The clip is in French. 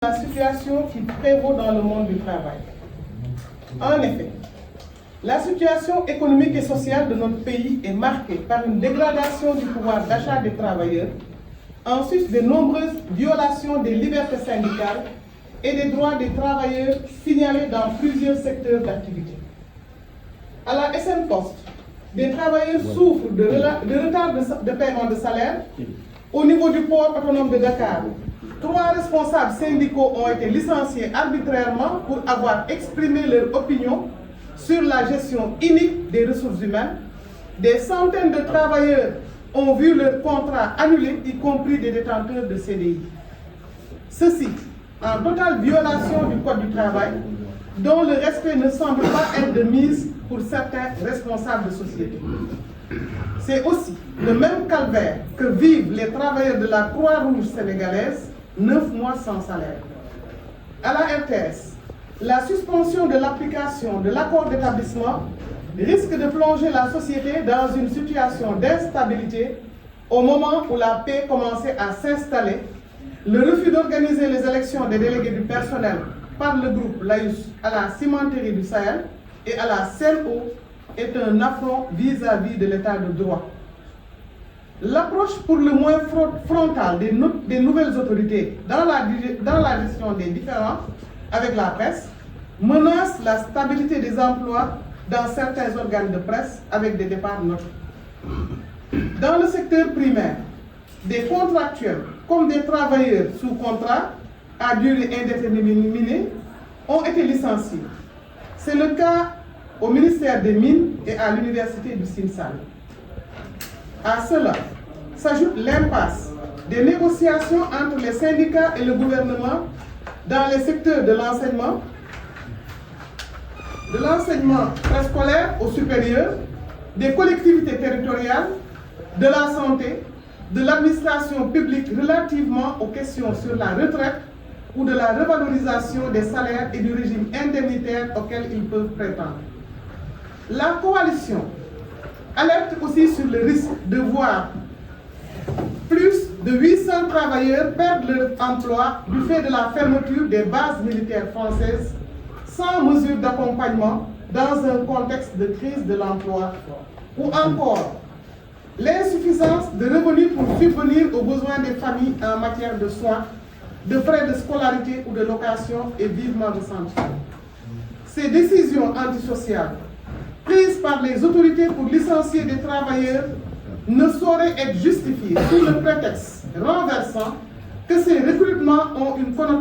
La situation qui prévaut dans le monde du travail. En effet, la situation économique et sociale de notre pays est marquée par une dégradation du pouvoir d'achat des travailleurs, en sus de nombreuses violations des libertés syndicales et des droits des travailleurs signalés dans plusieurs secteurs d'activité. À la SN Poste, des travailleurs souffrent de retard de paiement de salaire. Au niveau du port autonome de Dakar, 3 responsables syndicaux ont été licenciés arbitrairement pour avoir exprimé leur opinion sur la gestion inique des ressources humaines. Des centaines de travailleurs ont vu leur contrat annulé, y compris des détenteurs de CDI. Ceci en totale violation du Code du travail, dont le respect ne semble pas être de mise pour certains responsables de société. C'est aussi le même calvaire que vivent les travailleurs de la Croix-Rouge sénégalaise, 9 mois sans salaire. À la RTS, la suspension de l'application de l'accord d'établissement risque de plonger la société dans une situation d'instabilité au moment où la paix commençait à s'installer. Le refus d'organiser les élections des délégués du personnel par le groupe Laïus à la cimenterie du Sahel et à la CNO est un affront vis-à-vis de l'état de droit. L'approche pour le moins frontale des nouvelles autorités dans la gestion des différends avec la presse menace la stabilité des emplois dans certains organes de presse avec des départs notés. Dans le secteur primaire, des contractuels comme des travailleurs sous contrat à durée indéterminée ont été licenciés. C'est le cas au ministère des Mines et à l'université du Sine-Saloum. À cela s'ajoute l'impasse des négociations entre les syndicats et le gouvernement dans les secteurs de l'enseignement préscolaire au supérieur, des collectivités territoriales, de la santé, de l'administration publique relativement aux questions sur la retraite ou de la revalorisation des salaires et du régime indemnitaire auquel ils peuvent prétendre. La coalition alerte aussi sur le risque de voir plus de 800 travailleurs perdre leur emploi du fait de la fermeture des bases militaires françaises sans mesure d'accompagnement dans un contexte de crise de l'emploi, ou encore l'insuffisance de revenus pour subvenir aux besoins des familles en matière de soins, de frais de scolarité ou de location est vivement ressentie. Ces décisions antisociales prises par les autorités pour licencier des travailleurs ne sauraient être justifiées sous le prétexte renversant que ces recrutements ont une connotation